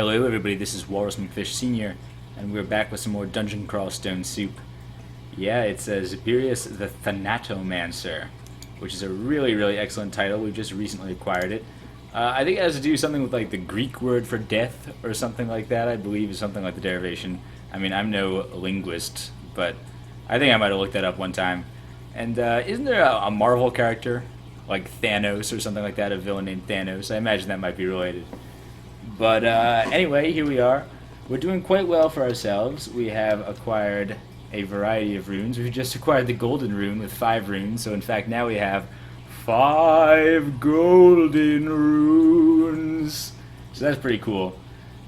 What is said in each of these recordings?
Hello everybody, this is Walrus McFish Sr., and we're back with some more Dungeon Crawl Stone Soup. Yeah, it's Zabirius the Thanatomancer, which is a really excellent title. We've just recently acquired it. I think it has to do something with like the Greek word for death or something like that, I believe is something like the derivation. I mean, I'm no linguist, but I think I might have looked that up one time. And isn't there a Marvel character, like Thanos or something like that, a villain named Thanos? I imagine that might be related. But anyway, here we are. We're doing quite well for ourselves. We have acquired a variety of runes. We've just acquired the golden rune with 5 runes, so in fact now we have 5 golden runes. So that's pretty cool.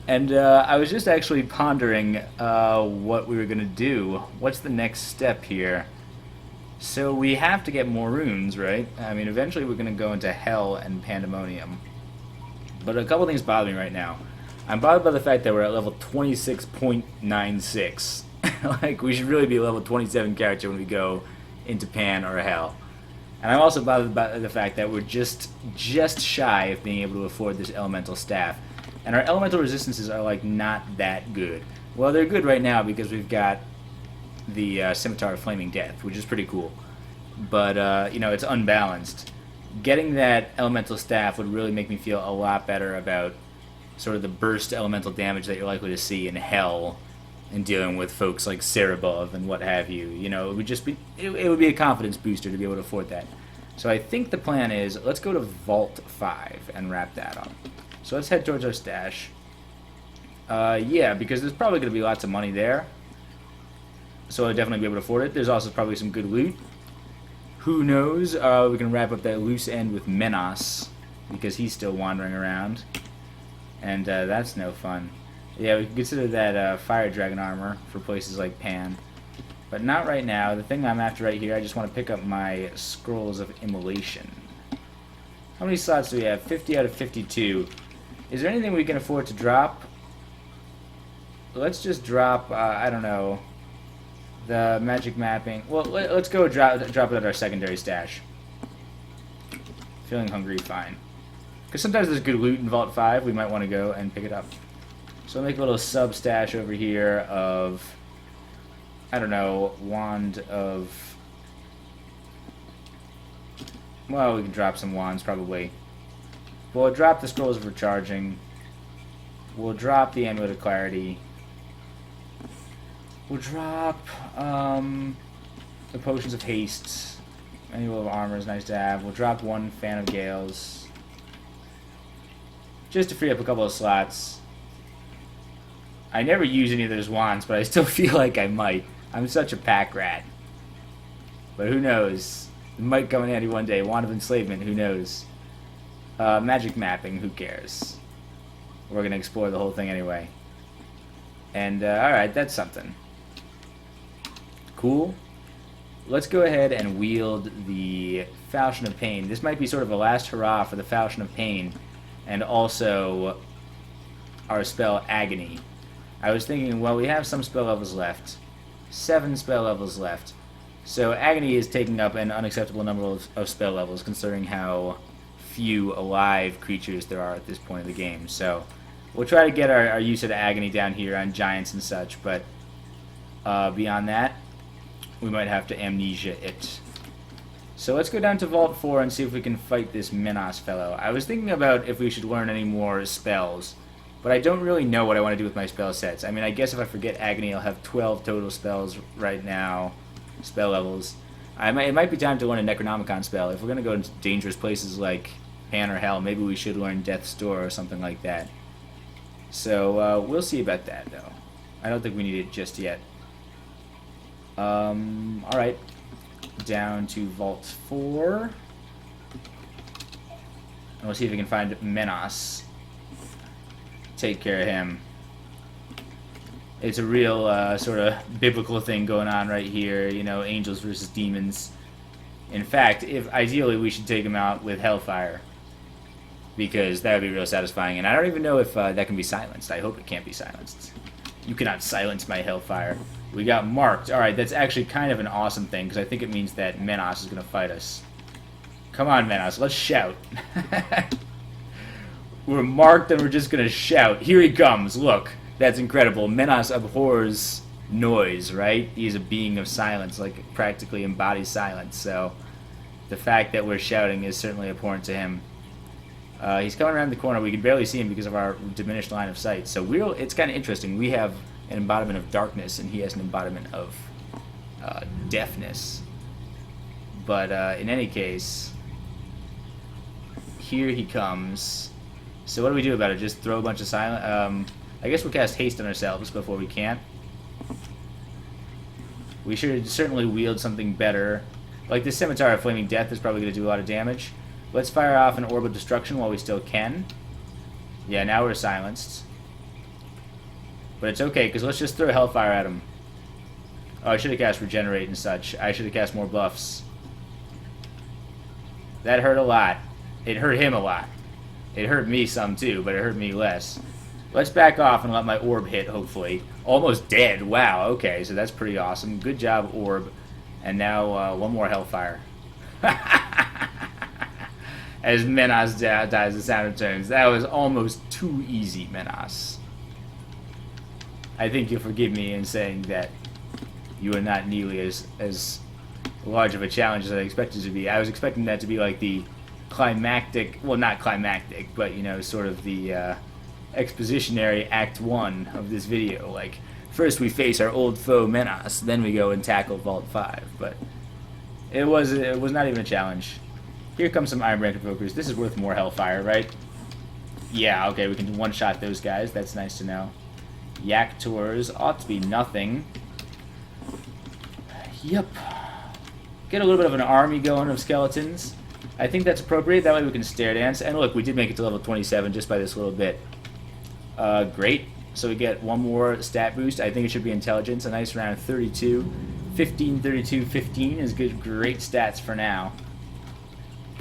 And I was just actually pondering what we were going to do. What's the next step here? So we have to get more runes, right? I mean, eventually we're going to go into Hell and Pandemonium. But a couple things bother me right now. I'm bothered by the fact that we're at level 26.96. Like, we should really be level 27 character when we go into Pan or Hell. And I'm also bothered by the fact that we're just shy of being able to afford this elemental staff. And our elemental resistances are, like, not that good. Well, they're good right now because we've got the Scimitar of Flaming Death, which is pretty cool. But, you know, it's unbalanced. Getting that elemental staff would really make me feel a lot better about sort of the burst elemental damage that you're likely to see in Hell and dealing with folks like Cerebov and what have you. You know, it would just be it would be a confidence booster to be able to afford that. So I think the plan is let's go to Vault 5 and wrap that up. So let's head towards our stash. Yeah, because there's probably going to be lots of money there. So I'll definitely be able to afford it. There's also probably some good loot. Who knows? We can wrap up that loose end with Menos, because he's still wandering around. And that's no fun. Yeah, we can consider that Fire Dragon armor for places like Pan. But not right now. The thing I'm after right here, I just want to pick up my Scrolls of Immolation. How many slots do we have? 50 out of 52. Is there anything we can afford to drop? Let's just drop, I don't know, the magic mapping. Well, let's go drop it at our secondary stash. Feeling hungry, fine. Because sometimes there's good loot in Vault 5. We might want to go and pick it up. So I'll make a little sub stash over here of, I don't know, Wand of... Well, we can drop some wands probably. We'll drop the Scrolls of Recharging. We'll drop the Amulet of Clarity. We'll drop the Potions of Haste. Annual of Armor is nice to have. We'll drop 1 Fan of Gales. Just to free up a couple of slots. I never use any of those wands, but I still feel like I might. I'm such a pack rat. But who knows? It might come in handy one day. Wand of Enslavement, who knows? Magic Mapping, who cares? We're going to explore the whole thing anyway. And, alright, that's something. Cool. Let's go ahead and wield the Falchion of Pain. This might be sort of a last hurrah for the Falchion of Pain, and also our spell Agony. I was thinking, well, we have some spell levels left. 7 spell levels left. So Agony is taking up an unacceptable number of spell levels, considering how few alive creatures there are at this point of the game. So we'll try to get our use of Agony down here on giants and such, but beyond that, we might have to amnesia it. So let's go down to Vault 4 and see if we can fight this Menos fellow. I was thinking about if we should learn any more spells, but I don't really know what I want to do with my spell sets. I mean, I guess if I forget Agony, I'll have 12 total spells right now, spell levels. It might be time to learn a Necronomicon spell. If we're going to go into dangerous places like Pan or Hell, maybe we should learn Death's Door or something like that. So we'll see about that, though. I don't think we need it just yet. Alright. Down to Vault 4. And we'll see if we can find Menos. Take care of him. It's a real sort of biblical thing going on right here. You know, angels versus demons. In fact, ideally we should take him out with Hellfire. Because that would be real satisfying. And I don't even know if that can be silenced. I hope it can't be silenced. You cannot silence my Hellfire. We got marked. Alright, that's actually kind of an awesome thing, because I think it means that Menos is going to fight us. Come on, Menos, let's shout. We're marked and we're just gonna shout. Here he comes, look. That's incredible. Menas abhors noise, right? He's a being of silence, like practically embodies silence, so the fact that we're shouting is certainly abhorrent to him. He's coming around the corner. We can barely see him because of our diminished line of sight. So it's kind of interesting. We have an embodiment of darkness, and he has an embodiment of deafness. But in any case, here he comes. So what do we do about it? Just throw a bunch of silent... I guess we'll cast haste on ourselves before we can. We should certainly wield something better. Like this Scimitar of Flaming Death is probably going to do a lot of damage. Let's fire off an Orb of Destruction while we still can. Yeah, now we're silenced. But it's okay, because let's just throw Hellfire at him. Oh, I should have cast Regenerate and such. I should have cast more buffs. That hurt a lot. It hurt him a lot. It hurt me some too, but it hurt me less. Let's back off and let my orb hit, hopefully. Almost dead. Wow, okay, so that's pretty awesome. Good job, orb. And now one more Hellfire. As Menas dies, the sound returns. That was almost too easy, Menas. I think you'll forgive me in saying that you are not nearly as large of a challenge as I expected it to be. I was expecting that to be like the climactic, well, not climactic, but, you know, sort of the expositionary Act 1 of this video. Like, first we face our old foe Menas, then we go and tackle Vault 5. But it was not even a challenge. Here comes some Ironbrand Invokers. This is worth more Hellfire, right? Yeah, okay, we can one-shot those guys. That's nice to know. Yak Tours ought to be nothing. Yep. Get a little bit of an army going of skeletons. I think that's appropriate. That way we can stare dance. And look, we did make it to level 27 just by this little bit. Great. So we get one more stat boost. I think it should be intelligence. A nice round 32. 15, 32, 15 is good. Great stats for now.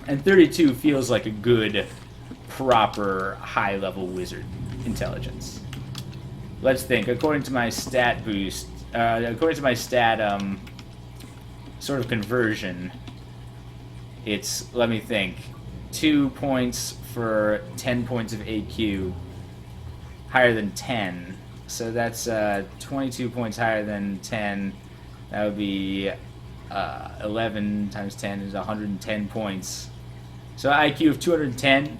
And 32 feels like a good, proper, high-level wizard intelligence. Let's think. According to my stat boost, according to my stat sort of conversion, it's, let me think, 2 points for 10 points of AQ, higher than 10. So that's 22 points higher than 10. That would be 11 times 10 is 110 points. So IQ of 210,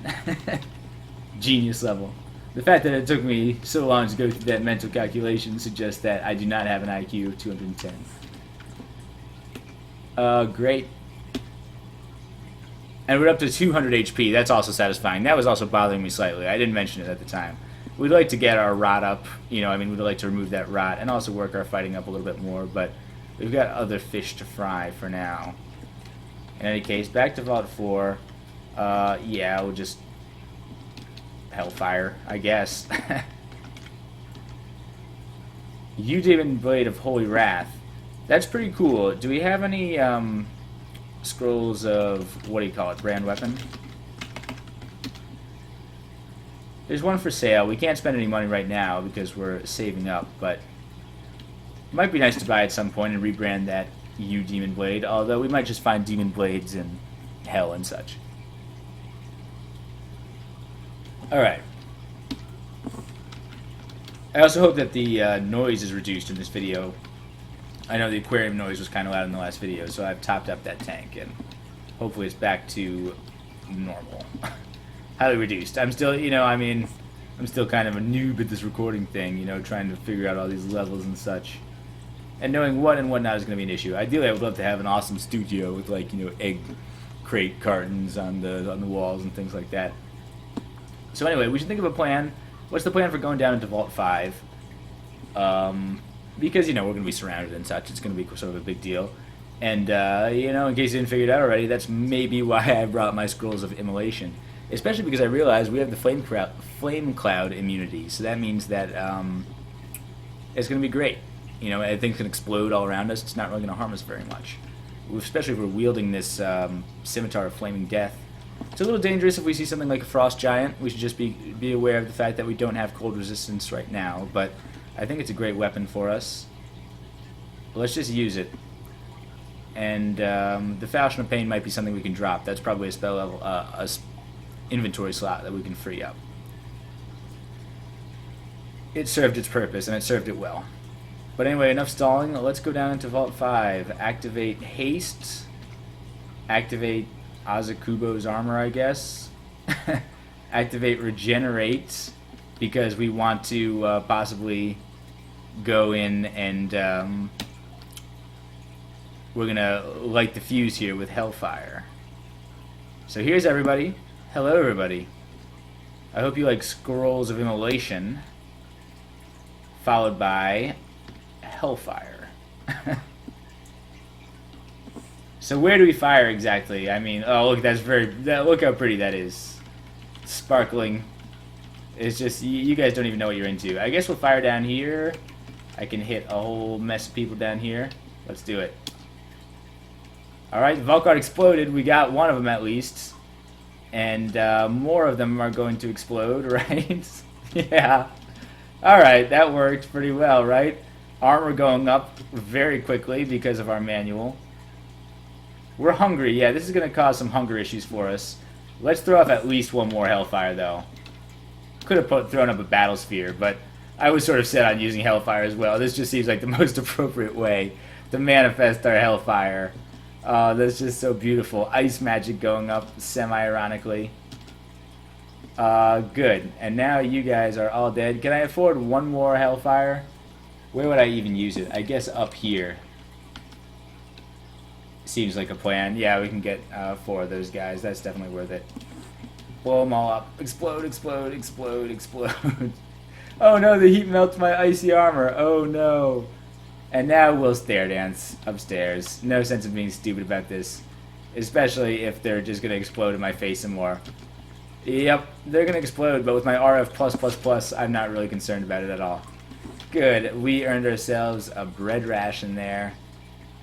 genius level. The fact that it took me so long to go through that mental calculation suggests that I do not have an IQ of 210. Great. And we're up to 200 HP. That's also satisfying. That was also bothering me slightly. I didn't mention it at the time. We'd like to get our rot up. You know, I mean, we'd like to remove that rot and also work our fighting up a little bit more. But we've got other fish to fry for now. In any case, back to Vault 4. Yeah, we'll just Hellfire, I guess. Demon Blade of Holy Wrath. That's pretty cool. Do we have any scrolls of, what do you call it, brand weapon? There's one for sale. We can't spend any money right now because we're saving up, but it might be nice to buy at some point and rebrand that Demon Blade, although we might just find Demon Blades in Hell and such. Alright. I also hope that the noise is reduced in this video. I know the aquarium noise was kind of loud in the last video, so I've topped up that tank, and hopefully it's back to normal. Highly reduced. I'm still, you know, I mean, I'm still kind of a noob at this recording thing, you know, trying to figure out all these levels and such. And knowing what and what not is going to be an issue. Ideally, I would love to have an awesome studio with, like, you know, egg crate cartons on the walls and things like that. So anyway, we should think of a plan. What's the plan for going down into Vault 5? Because, you know, we're going to be surrounded and such. It's going to be sort of a big deal. And, you know, in case you didn't figure it out already, that's maybe why I brought my Scrolls of Immolation. Especially because I realized we have the Flame Cloud immunity. So that means that it's going to be great. You know, things can explode all around us. It's not really going to harm us very much. Especially if we're wielding this Scimitar of Flaming Death. It's a little dangerous if we see something like a Frost Giant. We should just be aware of the fact that we don't have cold resistance right now. But I think it's a great weapon for us. Let's just use it. And the Falchion of Pain might be something we can drop. That's probably a spell level, inventory slot that we can free up. it served its purpose, and it served it well. But anyway, enough stalling. Let's go down into Vault 5. Activate Haste. Activate Azakubo's armor, I guess. Activate Regenerate, because we want to possibly go in and we're going to light the fuse here with Hellfire. So here's everybody. Hello, everybody. I hope you like Scrolls of Immolation, followed by Hellfire. So where do we fire exactly? I mean, oh look, look how pretty that is. Sparkling. It's just, you guys don't even know what you're into. I guess we'll fire down here. I can hit a whole mess of people down here. Let's do it. Alright, the Vault Guard exploded. We got one of them at least. And more of them are going to explode, right? Yeah. Alright, that worked pretty well, right? Armor going up very quickly because of our manual. We're hungry. Yeah, this is going to cause some hunger issues for us. Let's throw off at least one more Hellfire, though. Could have thrown up a Battle Sphere, but I was sort of set on using Hellfire as well. This just seems like the most appropriate way to manifest our Hellfire. That's just so beautiful. Ice magic going up semi-ironically. Good. And now you guys are all dead. Can I afford one more Hellfire? Where would I even use it? I guess up here. Seems like a plan. Yeah, we can get 4 of those guys. That's definitely worth it. Blow them all up. Explode, explode, explode, explode. Oh no, the heat melts my icy armor. Oh no. And now we'll stair dance upstairs. No sense of being stupid about this. Especially if they're just going to explode in my face some more. Yep, they're going to explode, but with my RF+++, I'm not really concerned about it at all. Good, we earned ourselves a bread ration there.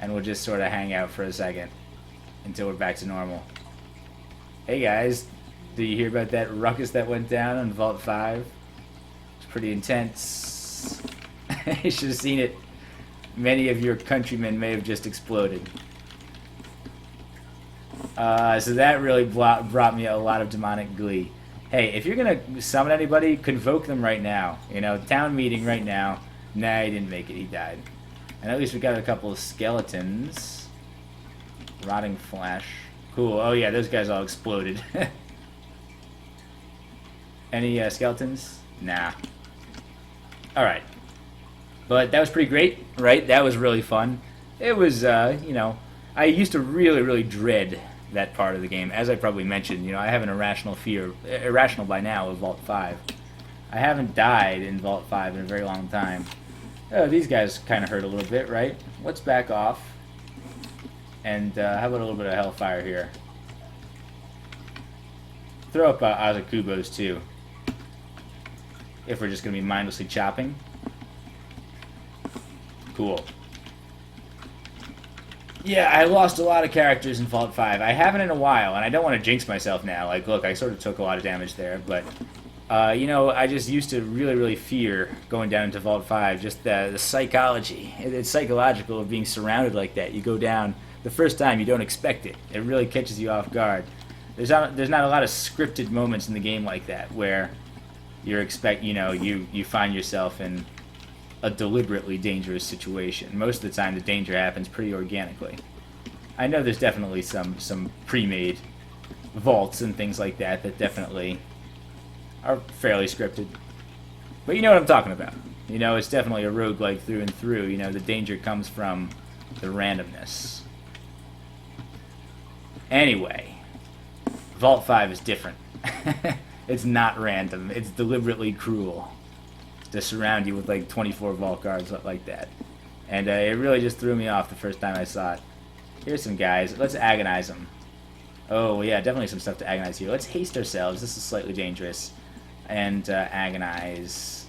And we'll just sort of hang out for a second until we're back to normal. Hey guys, did you hear about that ruckus that went down on Vault 5? It's pretty intense. You should have seen it. Many of your countrymen may have just exploded. So that really brought me a lot of demonic glee. Hey, if you're going to summon anybody, convoke them right now. You know, town meeting right now. Nah, he didn't make it. He died. And at least we got a couple of skeletons. Rotting flesh. Cool. Oh yeah, those guys all exploded. Any skeletons? Nah. Alright. But that was pretty great, right? That was really fun. It was, you know, I used to really, really dread that part of the game. As I probably mentioned, you know, I have an irrational fear, irrational by now, of Vault 5. I haven't died in Vault 5 in a very long time. Oh, these guys kind of hurt a little bit, right? Let's back off. And how about a little bit of Hellfire here? Throw up Azakubos too. If we're just going to be mindlessly chopping. Cool. Yeah, I lost a lot of characters in Vault 5. I haven't in a while, and I don't want to jinx myself now. Like, look, I sort of took a lot of damage there, but... you know, I just used to really, really fear going down into Vault 5, just the psychology. It's psychological of being surrounded like that. You go down, the first time you don't expect it. It really catches you off guard. There's not a lot of scripted moments in the game like that where you find yourself in a deliberately dangerous situation. Most of the time the danger happens pretty organically. I know there's definitely some pre-made vaults and things like that definitely are fairly scripted. But you know what I'm talking about. You know, it's definitely a roguelike through and through. You know, the danger comes from the randomness. Anyway, Vault 5 is different. It's not random. It's deliberately cruel to surround you with like 24 Vault Guards like that. And it really just threw me off the first time I saw it. Here's some guys. Let's agonize them. Oh, yeah, definitely some stuff to agonize here. Let's haste ourselves. This is slightly dangerous. And agonize.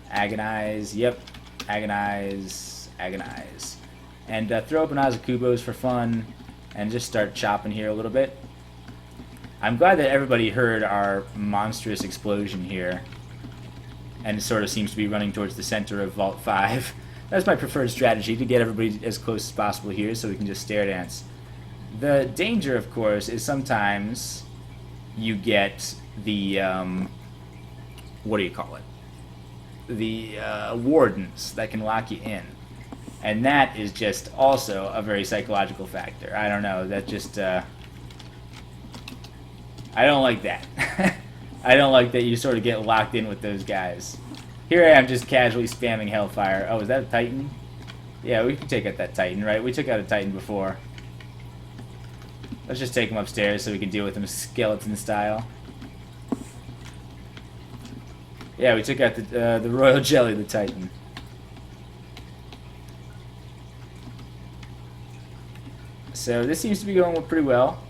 Agonize. Yep. Agonize. Agonize. And throw up an Azakubos for fun. And just start chopping here a little bit. I'm glad that everybody heard our monstrous explosion here. And it sort of seems to be running towards the center of Vault 5. That's my preferred strategy, to get everybody as close as possible here so we can just stair dance. The danger, of course, is sometimes you get the, what do you call it? the wardens that can lock you in. And that is just also a very psychological factor. I don't know, that just... I don't like that. I don't like that you sort of get locked in with those guys. Here I am just casually spamming Hellfire. Oh, is that a Titan? Yeah, we can take out that Titan, right? We took out a Titan before. Let's just take him upstairs so we can deal with him skeleton style. Yeah, we took out the Royal Jelly, the Titan. So this seems to be going pretty well.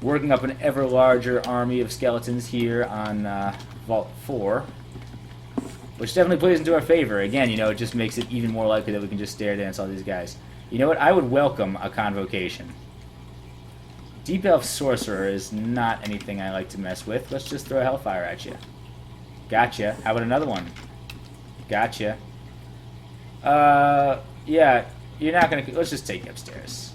Working up an ever larger army of skeletons here on Vault 4. Which definitely plays into our favor. Again, you know, it just makes it even more likely that we can just stare dance all these guys. You know what? I would welcome a Convocation. Deep Elf Sorcerer is not anything I like to mess with. Let's just throw Hellfire at you. Gotcha. How about another one? Gotcha. Yeah, you're not gonna... Let's just take you upstairs.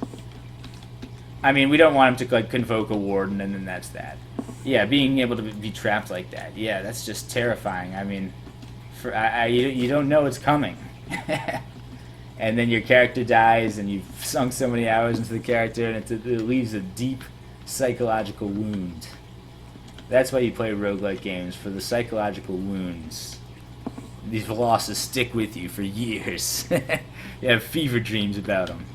I mean, we don't want him to, like, convoke a warden, and then that's that. Yeah, being able to be trapped like that. Yeah, that's just terrifying. I mean, you don't know it's coming. And then your character dies, and you've sunk so many hours into the character, and it leaves a deep psychological wound. That's why you play roguelike games, for the psychological wounds. These losses stick with you for years. You have fever dreams about them.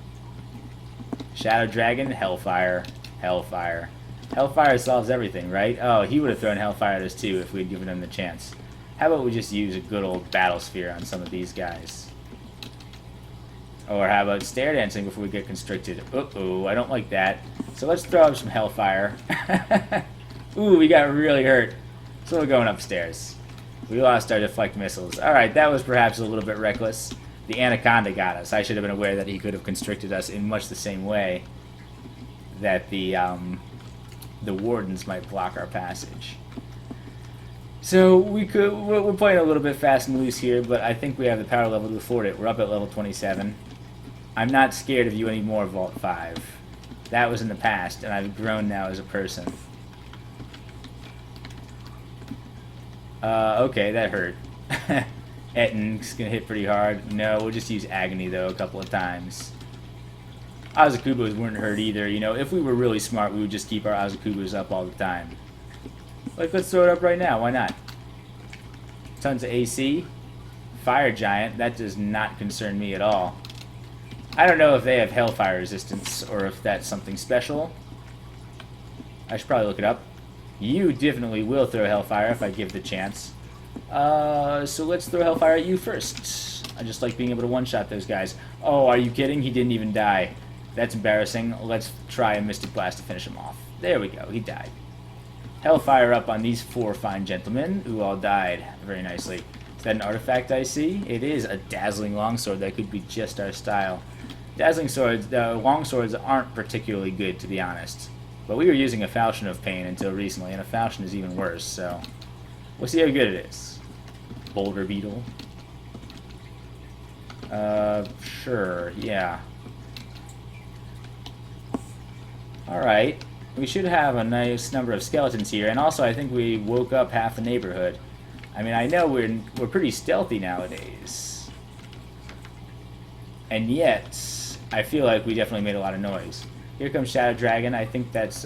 Shadow Dragon, Hellfire, Hellfire. Hellfire solves everything, right? Oh, he would have thrown Hellfire at us too if we'd given him the chance. How about we just use a good old Battle Sphere on some of these guys? Or how about Stare Dancing before we get constricted? Uh-oh, I don't like that. So let's throw up some Hellfire. Ooh, we got really hurt. So we're going upstairs. We lost our deflect missiles. Alright, that was perhaps a little bit reckless. The Anaconda got us. I should have been aware that he could have constricted us in much the same way that the Wardens might block our passage. So we're playing a little bit fast and loose here, but I think we have the power level to afford it. We're up at level 27. I'm not scared of you anymore, Vault 5. That was in the past, and I've grown now as a person. Okay, that hurt. Etten's gonna hit pretty hard. No, we'll just use Agony, though, a couple of times. Azakubos wouldn't hurt either. You know, if we were really smart, we would just keep our Azakubos up all the time. Like, let's throw it up right now. Why not? Tons of AC. Fire Giant. That does not concern me at all. I don't know if they have Hellfire resistance or if that's something special. I should probably look it up. You definitely will throw Hellfire if I give the chance. So let's throw Hellfire at you first. I just like being able to one-shot those guys. Oh, are you kidding? He didn't even die. That's embarrassing. Let's try a Mystic Blast to finish him off. There we go. He died. Hellfire up on these 4 fine gentlemen who all died very nicely. Is that an artifact I see? It is a Dazzling Longsword. That could be just our style. Dazzling Swords, Longswords aren't particularly good, to be honest. But we were using a Falchion of Pain until recently, and a Falchion is even worse, so... We'll see how good it is. Boulder Beetle. Sure, yeah. Alright. We should have a nice number of skeletons here, and also I think we woke up half the neighborhood. I mean, I know we're pretty stealthy nowadays. And yet, I feel like we definitely made a lot of noise. Here comes Shadow Dragon. I think that's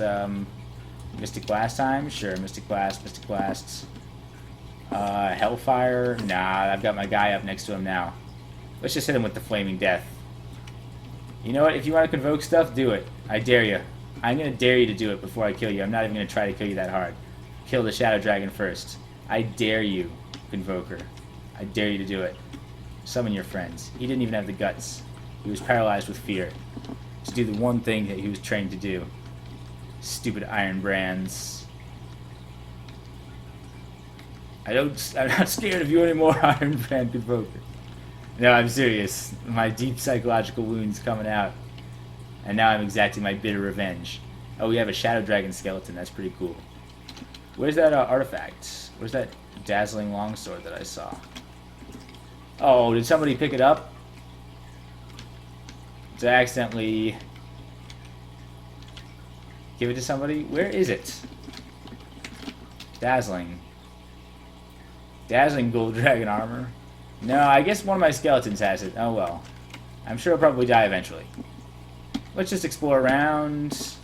Mystic Blast time. Sure, Mystic Blast, Mystic Blasts. Hellfire. Nah, I've got my guy up next to him now. Let's just hit him with the Flaming Death. You know what? If you want to convoke stuff, do it. I dare you. I'm going to dare you to do it before I kill you. I'm not even going to try to kill you that hard. Kill the Shadow Dragon first. I dare you, Convoker. I dare you to do it. Summon your friends. He didn't even have the guts. He was paralyzed with fear. To do the one thing that he was trained to do. Stupid Iron Brands. I'm not scared of you anymore, Iron Brand Convoker. No, I'm serious. My deep psychological wounds coming out. And now I'm exacting my bitter revenge. Oh, we have a Shadow Dragon skeleton. That's pretty cool. Where's that artifact? Where's that Dazzling Longsword that I saw? Oh, did somebody pick it up? Did I accidentally give it to somebody? Where is it? Dazzling. Dazzling gold dragon armor. No, I guess one of my skeletons has it. Oh well. I'm sure it'll probably die eventually. Let's just explore around.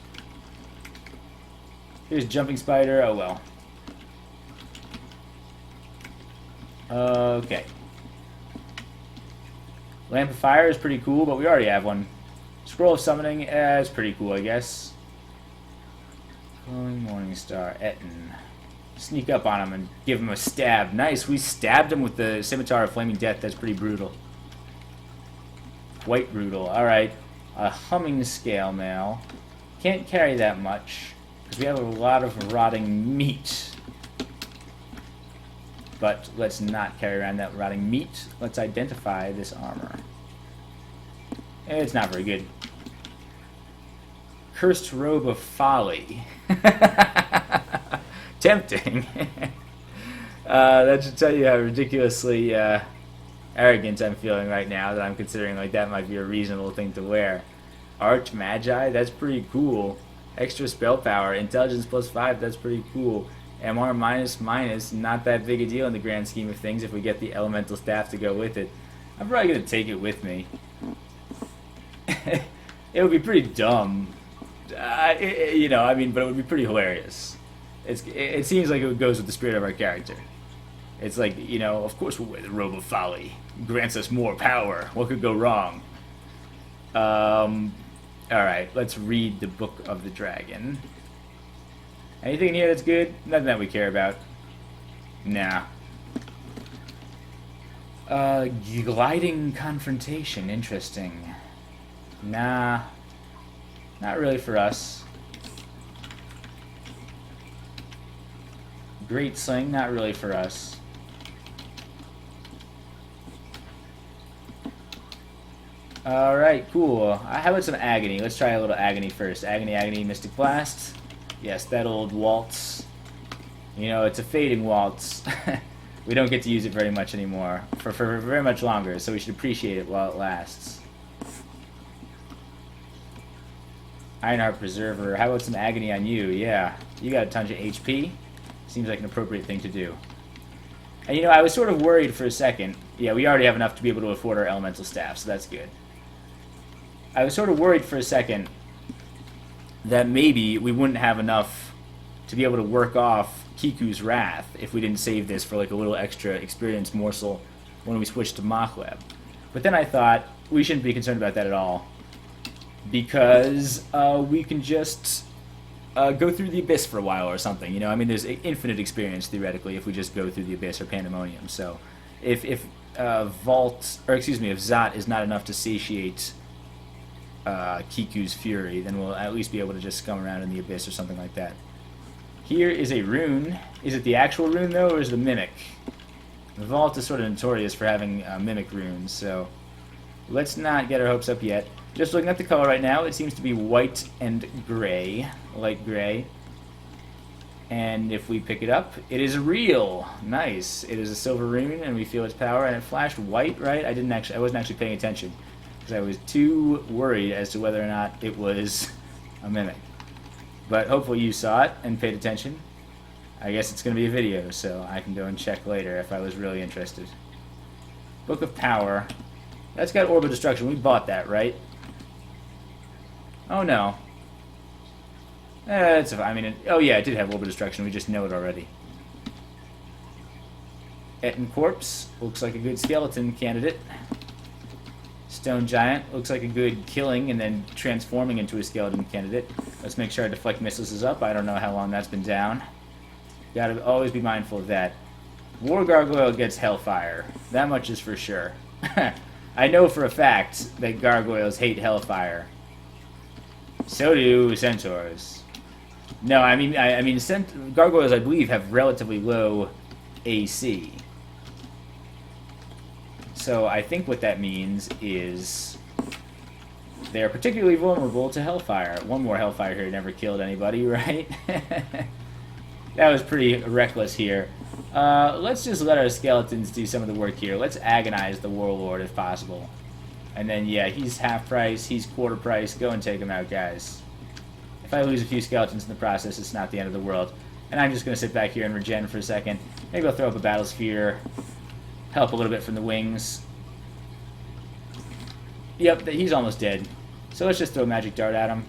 Here's jumping spider. Oh well. Okay. Lamp of fire is pretty cool, but we already have one. Scroll of summoning is pretty cool, I guess. Glowing morning star. Etten. Sneak up on him and give him a stab. Nice, we stabbed him with the scimitar of flaming death. That's pretty brutal. Quite brutal. Alright. A humming scale mail. Can't carry that much, because we have a lot of rotting meat. But let's not carry around that rotting meat. Let's identify this armor. It's not very good. Cursed robe of folly. Tempting. That should tell you how ridiculously arrogant I'm feeling right now, that I'm considering like that might be a reasonable thing to wear. Arch Magi, that's pretty cool. Extra spell power, intelligence +5, that's pretty cool. MR minus, not that big a deal in the grand scheme of things if we get the elemental staff to go with it. I'm probably going to take it with me. It would be pretty dumb. You know, I mean, but it would be pretty hilarious. It seems like it goes with the spirit of our character. It's like, you know, of course we'll wear the robe of folly. Grants us more power. What could go wrong? Alright, let's read the Book of the Dragon. Anything in here that's good? Nothing that we care about. Nah. Gliding confrontation. Interesting. Nah. Not really for us. Great Sling, not really for us. Alright, cool. How about some Agony? Let's try a little Agony first. Agony, Mystic Blast. Yes, that old waltz. You know, it's a fading waltz. We don't get to use it very much anymore. For very much longer, so we should appreciate it while it lasts. Ironheart Preserver. How about some Agony on you? Yeah, you got a ton of HP. Seems like an appropriate thing to do. And you know, I was sort of worried for a second. Yeah, we already have enough to be able to afford our elemental staff, so that's good. I was sort of worried for a second that maybe we wouldn't have enough to be able to work off Kiku's Wrath if we didn't save this for like a little extra experience morsel when we switched to Machleb. But then I thought we shouldn't be concerned about that at all, because we can just go through the Abyss for a while or something. You know, I mean, there's infinite experience theoretically if we just go through the Abyss or Pandemonium. So if Zot is not enough to satiate Kiku's fury, then we'll at least be able to just scum around in the Abyss or something like that. Here is a rune. Is it the actual rune though, or is it a mimic? The Vault is sort of notorious for having mimic runes, so let's not get our hopes up yet. Just looking at the color right now, it seems to be white and gray, light gray. And if we pick it up, it is real. Nice. It is a silver rune, and we feel its power. And it flashed white, right? I wasn't actually paying attention because I was too worried as to whether or not it was a mimic. But hopefully you saw it and paid attention. I guess it's going to be a video, so I can go and check later if I was really interested. Book of Power. That's got Orb of Destruction. We bought that, right? Oh no. Oh yeah, it did have Orb of Destruction. We just know it already. Etten Corpse. Looks like a good skeleton candidate. Stone Giant. Looks like a good killing and then transforming into a skeleton candidate. Let's make sure our Deflect Missiles is up. I don't know how long that's been down. Gotta always be mindful of that. War Gargoyle gets Hellfire. That much is for sure. I know for a fact that gargoyles hate Hellfire. So do centaurs. No, I mean, gargoyles, I believe, have relatively low AC. So I think what that means is they're particularly vulnerable to Hellfire. One more Hellfire here never killed anybody, right? That was pretty reckless here. Let's just let our skeletons do some of the work here. Let's agonize the Warlord if possible. And then, yeah, he's half price, he's quarter price. Go and take him out, guys. If I lose a few skeletons in the process, it's not the end of the world. And I'm just going to sit back here and regen for a second. Maybe I'll throw up a Battle Sphere. Help a little bit from the wings. Yep, he's almost dead. So let's just throw a Magic Dart at him.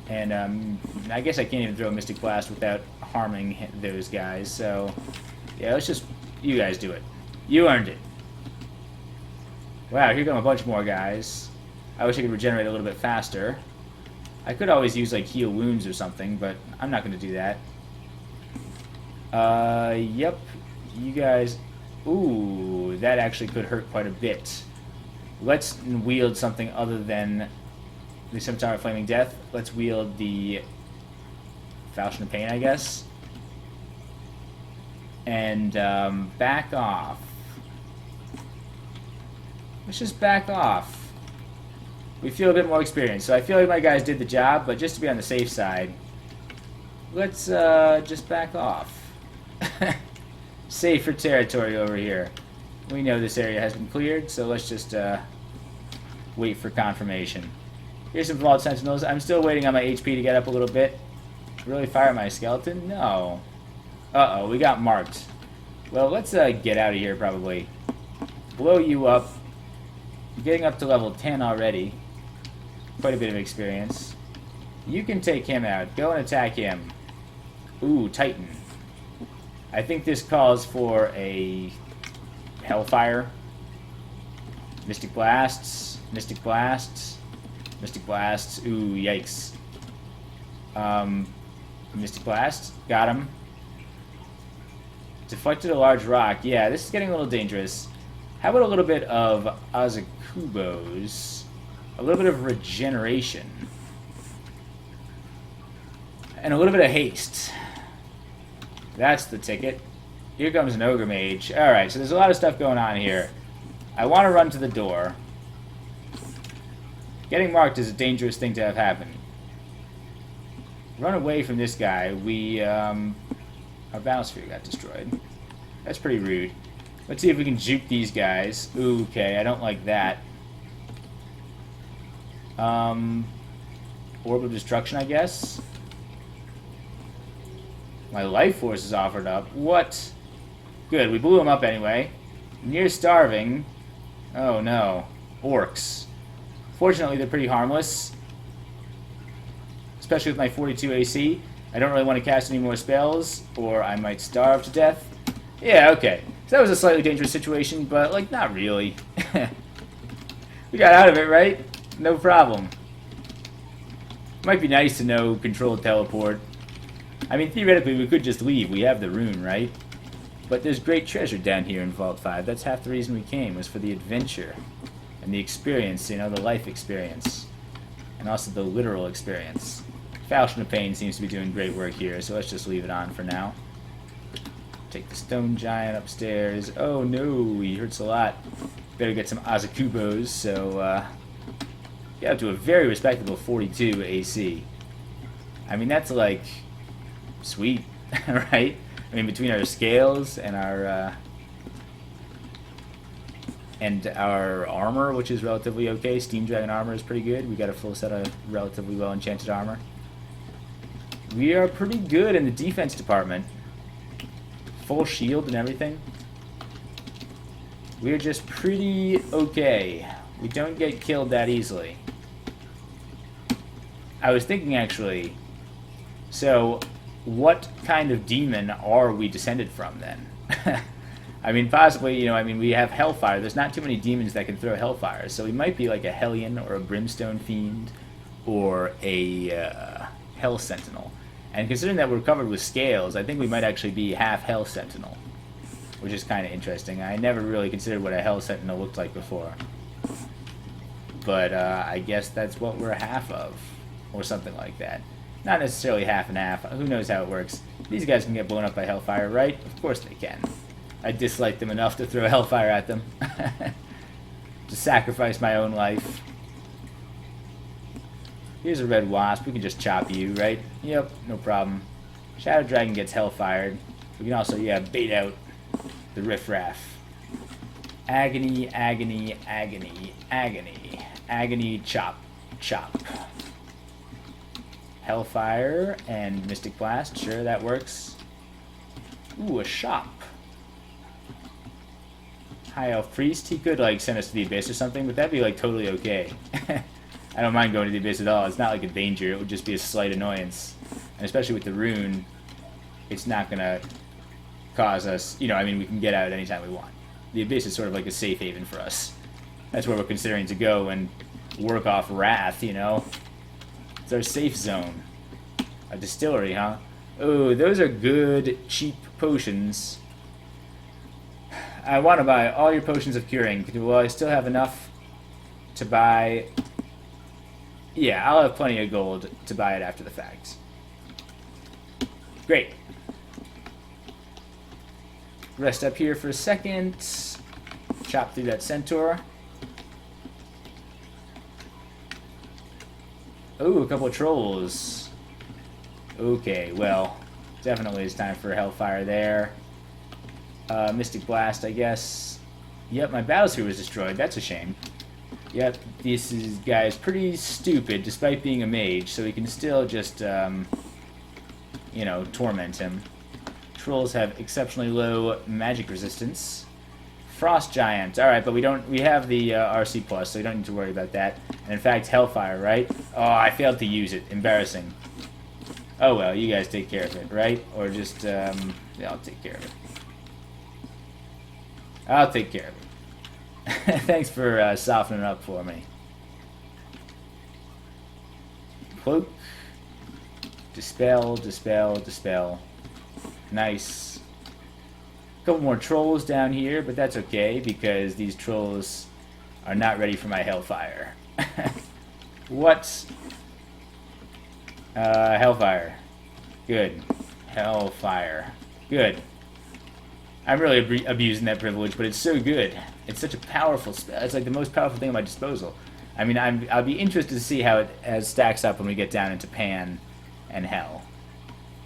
And I guess I can't even throw a Mystic Blast without harming those guys. So, yeah, let's just... You guys do it. You earned it. Wow, here come a bunch more guys. I wish I could regenerate a little bit faster. I could always use, like, heal wounds or something, but I'm not going to do that. Yep. You guys... Ooh, that actually could hurt quite a bit. Let's wield something other than the Scimitar of Flaming Death. Let's wield the Falchion of Pain, I guess. And, back off. Let's just back off. We feel a bit more experienced, so I feel like my guys did the job, but just to be on the safe side, let's, just back off. Safer territory over here. We know this area has been cleared, so let's just wait for confirmation. Here's some Vault Sentinels. I'm still waiting on my HP to get up a little bit. Really fire my skeleton? No. Uh-oh, we got marked. Well, let's get out of here, probably. Blow you up. You're getting up to level 10 already. Quite a bit of experience. You can take him out. Go and attack him. Ooh, Titan. I think this calls for a Hellfire. Mystic Blasts. Mystic Blasts. Mystic Blasts. Ooh, yikes. Mystic Blast. Got him. Deflected a large rock. Yeah, this is getting a little dangerous. How about a little bit of Azakubos? A little bit of regeneration. And a little bit of haste. That's the ticket. Here comes an Ogre Mage. Alright, so there's a lot of stuff going on here. I want to run to the door. Getting marked is a dangerous thing to have happen. Run away from this guy. Our Battle Sphere got destroyed. That's pretty rude. Let's see if we can juke these guys. Ooh, okay, I don't like that. Orb of Destruction, I guess. My life force is offered up. What? Good, we blew him up anyway. Near starving. Oh no. Orcs. Fortunately, they're pretty harmless. Especially with my 42 AC. I don't really want to cast any more spells, or I might starve to death. Yeah, okay. So that was a slightly dangerous situation, but, like, not really. We got out of it, right? No problem. Might be nice to know controlled teleport. I mean, theoretically, we could just leave. We have the rune, right? But there's great treasure down here in Vault 5. That's half the reason we came, was for the adventure. And the experience, you know, the life experience. And also the literal experience. Falchion of Pain seems to be doing great work here, so let's just leave it on for now. Take the Stone Giant upstairs. Oh no, he hurts a lot. Better get some Azakubos, so, get up to a very respectable 42 AC. I mean, that's like... sweet, right? I mean, between our scales and our armor, which is relatively okay. Steam Dragon armor is pretty good. We got a full set of relatively well enchanted armor. We are pretty good in the defense department. Full shield and everything. We're just pretty okay. We don't get killed that easily. I was thinking, actually, so what kind of demon are we descended from, then? I mean, possibly, you know, I mean, we have Hellfire. There's not too many demons that can throw Hellfire, so we might be like a Hellion or a Brimstone Fiend or a Hell Sentinel. And considering that we're covered with scales, I think we might actually be half Hell Sentinel, which is kind of interesting. I never really considered what a Hell Sentinel looked like before. But I guess that's what we're half of, or something like that. Not necessarily half and half. Who knows how it works. These guys can get blown up by Hellfire, right? Of course they can. I dislike them enough to throw Hellfire at them. To sacrifice my own life. Here's a Red Wasp. We can just chop you, right? Yep, no problem. Shadow Dragon gets Hellfired. We can also, yeah, bait out the Riffraff. Agony, agony, agony, agony. Agony, chop, chop. Hellfire and Mystic Blast. Sure, that works. Ooh, a shop. High Elf Priest, he could, like, send us to the Abyss or something, but that'd be, like, totally okay. I don't mind going to the Abyss at all. It's not like a danger. It would just be a slight annoyance. And especially with the rune, it's not going to cause us... You know, I mean, we can get out anytime we want. The Abyss is sort of like a safe haven for us. That's where we're considering to go and work off Wrath, you know? It's our safe zone. A distillery, huh? Oh, those are good, cheap potions. I want to buy all your potions of curing. Will I still have enough to buy... Yeah, I'll have plenty of gold to buy it after the fact. Great. Rest up here for a second. Chop through that centaur. Ooh, a couple of trolls. Okay, well, definitely it's time for Hellfire there. Mystic Blast, I guess. Yep, my Battlesphere was destroyed. That's a shame. Yep, guy is pretty stupid, despite being a mage, so he can still just, you know, torment him. Trolls have exceptionally low magic resistance. Frost Giant. Alright, but we have the RC+, so we don't need to worry about that. And in fact, Hellfire, right? Oh, I failed to use it. Embarrassing. Oh well, you guys take care of it, right? Or just, yeah, I'll take care of it. I'll take care of it. Thanks for softening up for me. Cloak. Dispel, dispel, dispel. Nice. A couple more trolls down here, but that's okay, because these trolls are not ready for my Hellfire. What? Hellfire. Good. Hellfire. Good. I'm really abusing that privilege, but it's so good. It's such a powerful spell. It's like the most powerful thing at my disposal. I mean, I'll be interested to see how it stacks up when we get down into Pan and Hell.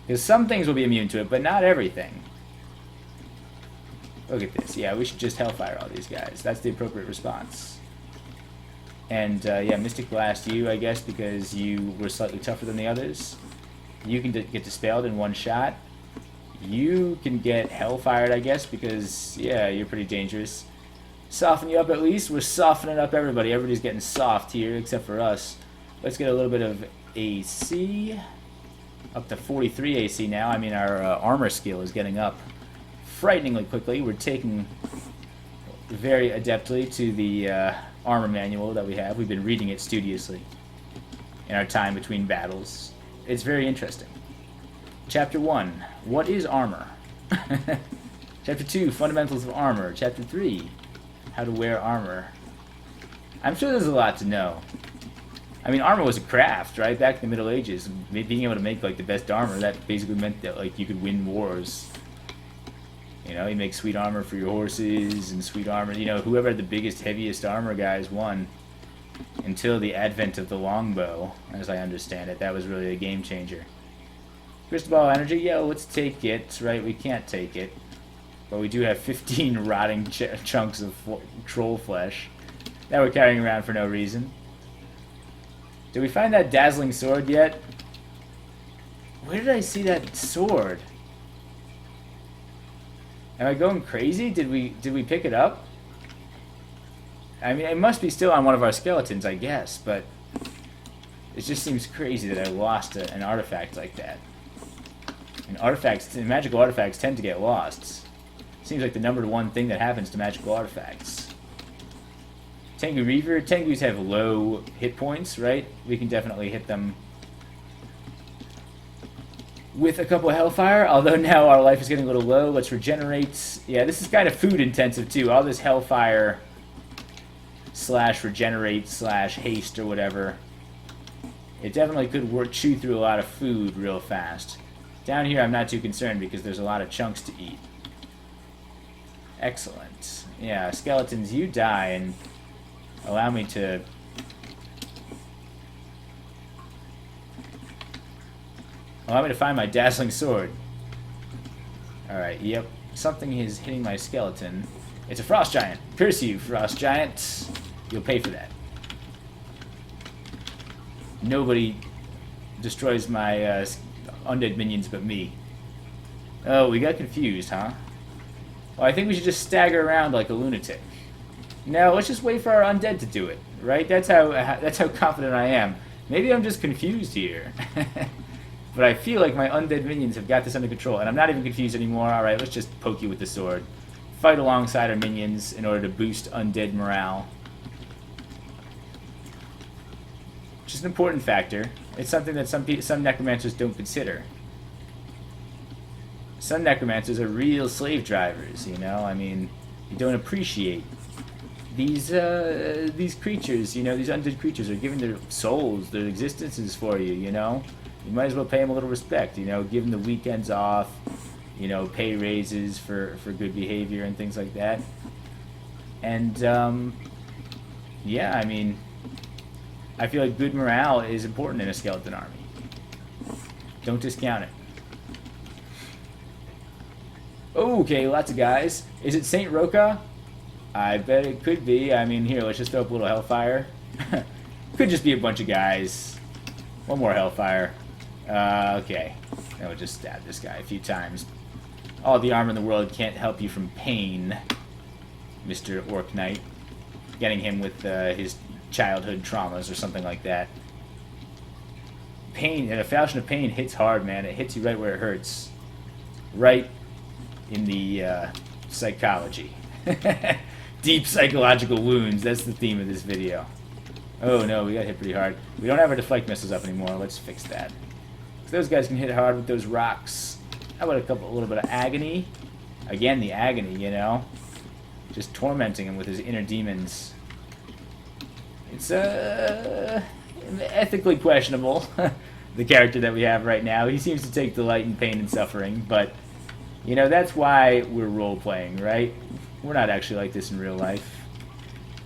Because some things will be immune to it, but not everything. Look at this. Yeah, we should just Hellfire all these guys. That's the appropriate response. And, yeah, Mystic Blast you, I guess, because you were slightly tougher than the others. You can get dispelled in one shot. You can get Hellfired, I guess, because, yeah, you're pretty dangerous. Soften you up at least. We're softening up everybody. Everybody's getting soft here, except for us. Let's get a little bit of AC. Up to 43 AC now. I mean, our armor skill is getting up frighteningly quickly. We're taking very adeptly to the armor manual that we have. We've been reading it studiously in our time between battles. It's very interesting. Chapter 1, what is armor? Chapter 2, fundamentals of armor. Chapter 3, how to wear armor. I'm sure there's a lot to know. I mean, armor was a craft, right? Back in the Middle Ages, being able to make, like, the best armor, that basically meant that, like, you could win wars. You know, you make sweet armor for your horses, and sweet armor, you know, whoever had the biggest, heaviest armor guys won. Until the advent of the longbow, as I understand it. That was really a game changer. Crystal Ball Energy, yeah, let's take it, right? We can't take it. But we do have 15 rotting chunks of troll flesh that we're carrying around for no reason. Did we find that dazzling sword yet? Where did I see that sword? Am I going crazy? Did we pick it up? I mean, it must be still on one of our skeletons, I guess, but it just seems crazy that I lost an artifact like that. And artifacts, magical artifacts tend to get lost. Seems like the #1 thing that happens to magical artifacts. Tengu Reaver, Tengus have low hit points, right? We can definitely hit them with a couple of Hellfire, although now our life is getting a little low. Let's regenerate. Yeah, this is kind of food intensive too. All this Hellfire / regenerate / haste or whatever. It definitely could chew through a lot of food real fast. Down here I'm not too concerned because there's a lot of chunks to eat. Excellent. Yeah, skeletons, you die and allow me to find my dazzling sword. Alright, yep. Something is hitting my skeleton. It's a Frost Giant. Curse you, Frost Giant. You'll pay for that. Nobody destroys my undead minions but me. Oh, we got confused, huh? Well, I think we should just stagger around like a lunatic. No, let's just wait for our undead to do it, right? That's how confident I am. Maybe I'm just confused here. But I feel like my undead minions have got this under control, and I'm not even confused anymore. Alright, let's just poke you with the sword. Fight alongside our minions in order to boost undead morale. Which is an important factor. It's something that some necromancers don't consider. Some necromancers are real slave drivers, you know? I mean, you don't appreciate these creatures, you know, these undead creatures are giving their souls, their existences for you, you know? You might as well pay them a little respect, you know, give them the weekends off, you know, pay raises for good behavior and things like that. And, yeah, I mean, I feel like good morale is important in a skeleton army. Don't discount it. Okay, lots of guys. Is it Saint Roca? I bet it could be. I mean, here, let's just throw up a little hellfire. Could just be a bunch of guys. One more hellfire. Okay. Now we'll just stab this guy a few times. All the armor in the world can't help you from pain, Mr. Orc Knight. Getting him with his childhood traumas or something like that. Pain, and a Falchion of Pain hits hard, man. It hits you right where it hurts. Right in the psychology. Deep psychological wounds. That's the theme of this video. Oh no, we got hit pretty hard. We don't have our deflect missiles up anymore. Let's fix that. Those guys can hit hard with those rocks. How about a little bit of agony? Again, the agony, you know? Just tormenting him with his inner demons. It's, ethically questionable, the character that we have right now. He seems to take delight in pain and suffering, but, you know, that's why we're role-playing, right? We're not actually like this in real life.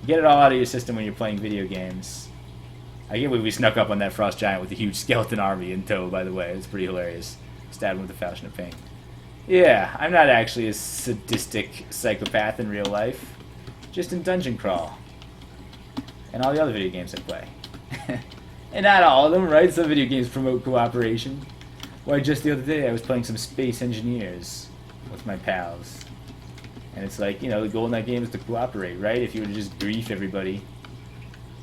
Get it all out of your system when you're playing video games. I can't believe we snuck up on that Frost Giant with a huge skeleton army in tow, by the way. It's pretty hilarious. Stabbed him with a Falchion of Pain. Yeah, I'm not actually a sadistic psychopath in real life. Just in Dungeon Crawl. And all the other video games I play. And not all of them, right? Some video games promote cooperation. Why, just the other day I was playing some Space Engineers with my pals. And it's like, you know, the goal in that game is to cooperate, right? If you were to just grief everybody,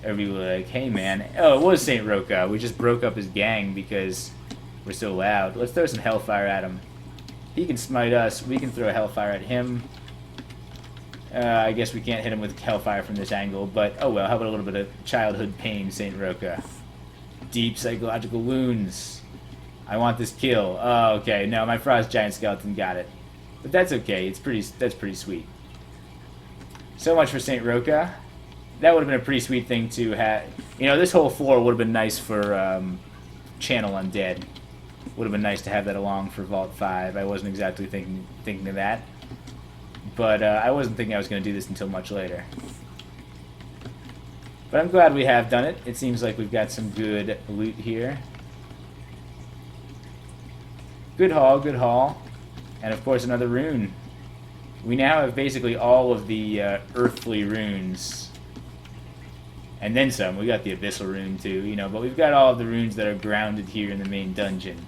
everybody would be like, hey man, oh, it was Saint Roca. We just broke up his gang because we're so loud. Let's throw some hellfire at him. He can smite us. We can throw hellfire at him. I guess we can't hit him with hellfire from this angle, but oh well, how about a little bit of childhood pain, Saint Roca? Deep psychological wounds. I want this kill. Oh, okay, no, my Frost Giant Skeleton got it. But that's okay, that's pretty sweet. So much for Saint Roca. That would have been a pretty sweet thing to have. You know, this whole floor would have been nice for Channel Undead. Would have been nice to have that along for Vault 5. I wasn't exactly thinking of that. But I wasn't thinking I was going to do this until much later. But I'm glad we have done it. It seems like we've got some good loot here. Good haul, good haul. And of course another rune. We now have basically all of the earthly runes. And then some. We got the abyssal rune too, you know, but we've got all of the runes that are grounded here in the main dungeon.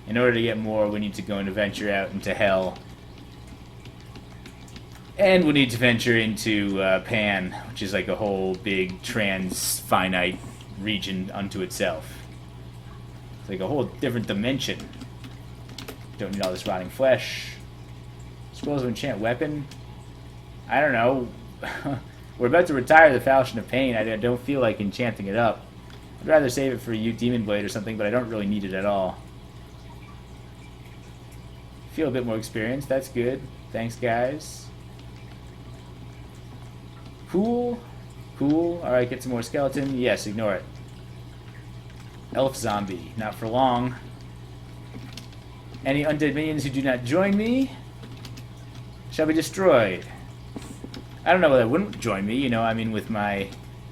In order to get more, we need to go and venture out into hell. And we need to venture into Pan, which is like a whole big trans-finite region unto itself. It's like a whole different dimension. Don't need all this rotting flesh. Scrolls of Enchant Weapon. I don't know. We're about to retire the Falchion of Pain. I don't feel like enchanting it up. I'd rather save it for you Demon Blade or something, but I don't really need it at all. Feel a bit more experience. That's good. Thanks, guys. Cool. Cool. Alright, get some more skeleton. Yes, ignore it. Elf zombie. Not for long. Any undead minions who do not join me shall be destroyed. I don't know whether they wouldn't join me, you know, I mean, with my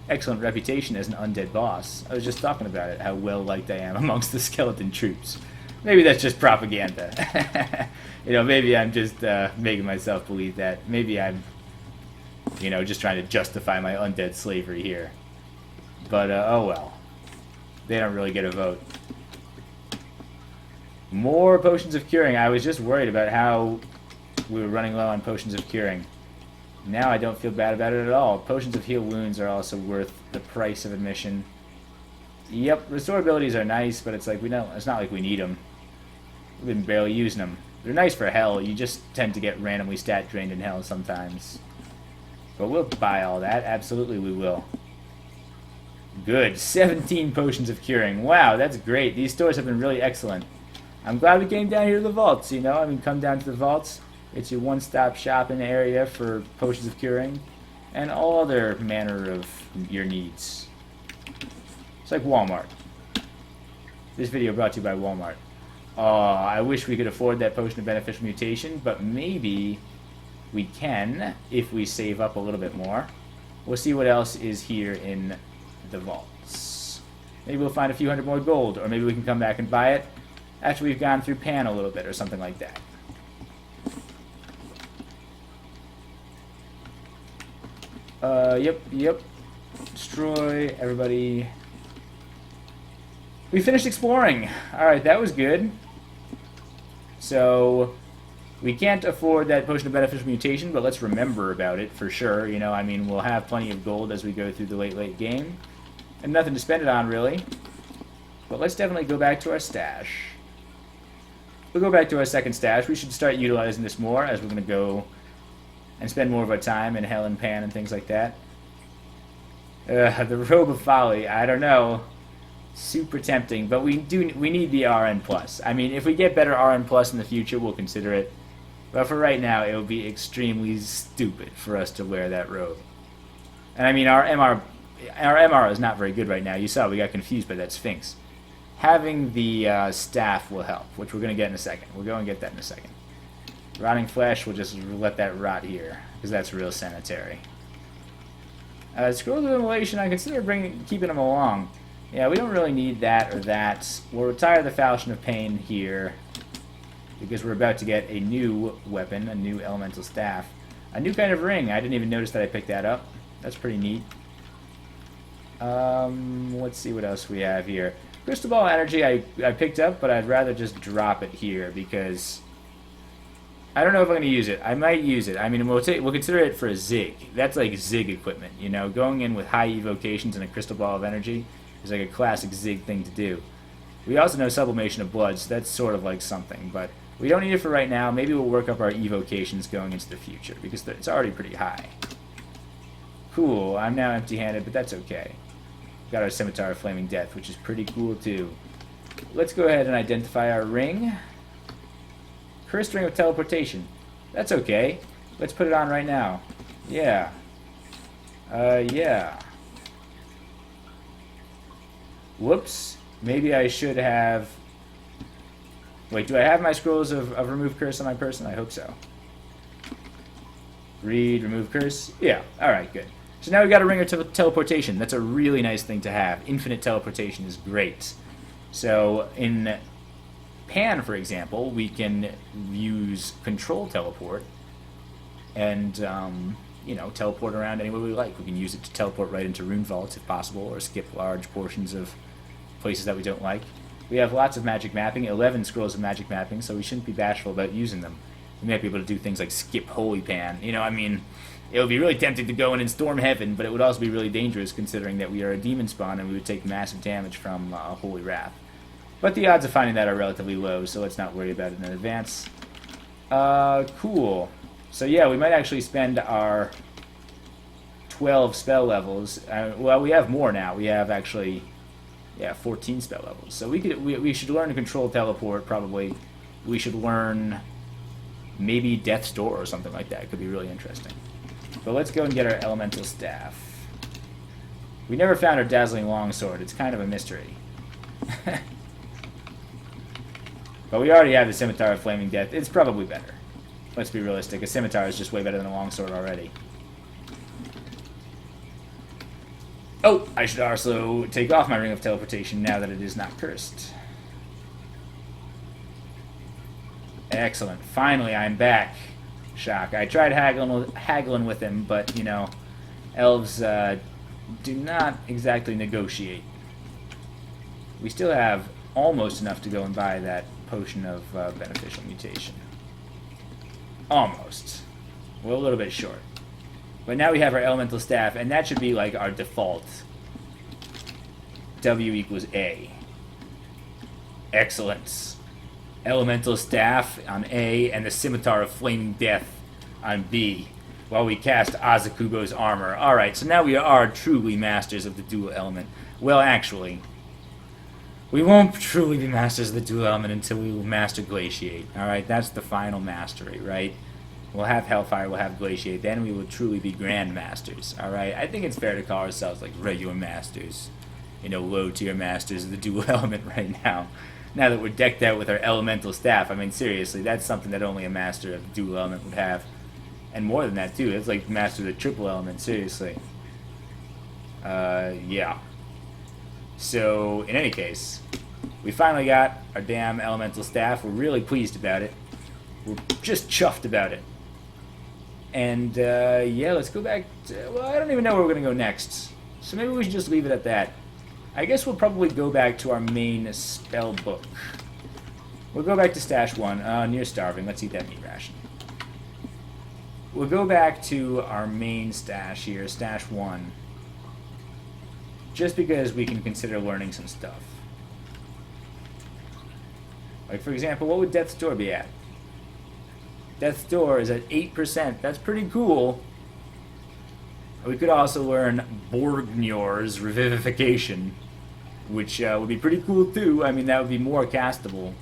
excellent reputation as an undead boss. I was just talking about it, how well-liked I am amongst the skeleton troops. Maybe that's just propaganda. You know, maybe I'm just making myself believe that. Maybe I'm, you know, just trying to justify my undead slavery here. But, oh well. They don't really get a vote. More potions of curing. I was just worried about how we were running low on potions of curing. Now I don't feel bad about it at all. Potions of heal wounds are also worth the price of admission. Yep, restore abilities are nice, but it's like it's not like we need them. We've been barely using them. They're nice for hell. You just tend to get randomly stat drained in hell sometimes. But we'll buy all that. Absolutely we will. Good. 17 potions of curing. Wow, that's great. These stores have been really excellent. I'm glad we came down here to the vaults, you know? I mean, come down to the vaults. It's your one-stop shopping area for potions of curing and all other manner of your needs. It's like Walmart. This video brought to you by Walmart. Oh, I wish we could afford that potion of beneficial mutation, but maybe we can if we save up a little bit more. We'll see what else is here in the vaults. Maybe we'll find a few hundred more gold, or maybe we can come back and buy it after we've gone through Pan a little bit, or something like that. Yep. Destroy, everybody. We finished exploring. Alright, that was good. So, we can't afford that potion of beneficial mutation, but let's remember about it for sure. You know, I mean, we'll have plenty of gold as we go through the late game. And nothing to spend it on, really. But let's definitely go back to our stash. We'll go back to our second stash. We should start utilizing this more as we're going to go and spend more of our time in Hell and Pan and things like that. The Robe of Folly, I don't know. Super tempting, but we need the RN+. I mean, if we get better RN+ in the future, we'll consider it. But for right now, it would be extremely stupid for us to wear that robe. And I mean, our MR is not very good right now. You saw we got confused by that Sphinx. Having the staff will help, which we're going to get in a second. We'll go and get that in a second. Rotting flesh, we'll just let that rot here, because that's real sanitary. Scrolls of Immolation, I consider keeping them along. Yeah, we don't really need that or that. We'll retire the Falchion of Pain here, because we're about to get a new weapon, a new elemental staff. A new kind of ring. I didn't even notice that I picked that up. That's pretty neat. Let's see what else we have here. Crystal Ball Energy I picked up, but I'd rather just drop it here, because I don't know if I'm going to use it. I might use it. I mean, we'll consider it for a Zig. That's like Zig equipment, you know? Going in with high evocations and a Crystal Ball of Energy is like a classic Zig thing to do. We also know Sublimation of Blood, so that's sort of like something, but we don't need it for right now. Maybe we'll work up our evocations going into the future, because it's already pretty high. Cool, I'm now empty-handed, but that's okay. Got our Scimitar of Flaming Death, which is pretty cool too. Let's go ahead and identify our ring. Cursed Ring of Teleportation. That's okay. Let's put it on right now. Yeah. Yeah. Whoops. Maybe I should have... Wait, do I have my scrolls of Remove Curse on my person? I hope so. Read, Remove Curse. Yeah. Alright, good. So now we've got a Ring of Teleportation. That's a really nice thing to have. Infinite teleportation is great. So in Pan, for example, we can use Control Teleport and, you know, teleport around anywhere we like. We can use it to teleport right into Rune Vaults if possible, or skip large portions of places that we don't like. We have lots of magic mapping, 11 scrolls of magic mapping, so we shouldn't be bashful about using them. We might be able to do things like skip Holy Pan. You know, I mean, it would be really tempting to go in and storm heaven, but it would also be really dangerous considering that we are a demon spawn and we would take massive damage from Holy Wrath. But the odds of finding that are relatively low, so let's not worry about it in advance. Cool. So yeah, we might actually spend our 12 spell levels. Well, we have more now. We have actually, yeah, 14 spell levels. So we should learn to Control Teleport, probably. We should learn maybe Death's Door or something like that. It could be really interesting. But let's go and get our Elemental Staff. We never found our Dazzling Longsword. It's kind of a mystery. But we already have the Scimitar of Flaming Death. It's probably better. Let's be realistic. A Scimitar is just way better than a Longsword already. Oh, I should also take off my Ring of Teleportation now that it is not cursed. Excellent. Finally, I'm back. Shock. I tried haggling with him, but, you know, elves do not exactly negotiate. We still have almost enough to go and buy that potion of beneficial mutation. Almost. We're a little bit short. But now we have our elemental staff, and that should be like our default. W equals A. Excellence. Elemental staff on A, and the scimitar of flaming death on B, while we cast Azakugo's armor. Alright, so now we are truly masters of the dual element. Well, actually, we won't truly be masters of the dual element until we master Glaciate. Alright, that's the final mastery, right? We'll have Hellfire, we'll have Glaciate, then we will truly be Grand Masters. Alright, I think it's fair to call ourselves like regular masters. You know, low-tier masters of the dual element right now. Now that we're decked out with our elemental staff, I mean, seriously, that's something that only a master of the dual element would have. And more than that, too. It's like master of the triple element, seriously. Yeah. So, in any case, we finally got our damn elemental staff. We're really pleased about it. We're just chuffed about it. And, yeah, let's go back to, well, I don't even know where we're going to go next. So maybe we should just leave it at that. I guess we'll probably go back to our main spell book. We'll go back to Stash 1. Near starving. Let's eat that meat ration. We'll go back to our main stash here, Stash 1. Just because we can consider learning some stuff. Like, for example, what would Death's Door be at? Death's Door is at 8%. That's pretty cool. We could also learn Borgnior's Revivification, which would be pretty cool too. I mean, that would be more castable.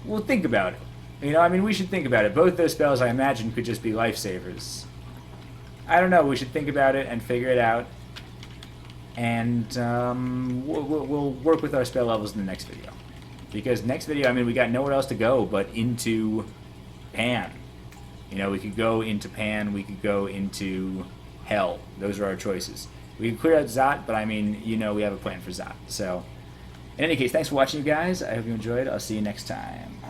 We'll think about it. You know, I mean, we should think about it. Both those spells, I imagine, could just be lifesavers. I don't know. We should think about it and figure it out. And we'll work with our spell levels in the next video. Because next video, I mean, we got nowhere else to go but into Pan. You know, we could go into Pan, we could go into Hell. Those are our choices. We could clear out Zot, but I mean, you know, we have a plan for Zot. So, in any case, thanks for watching, you guys. I hope you enjoyed. I'll see you next time.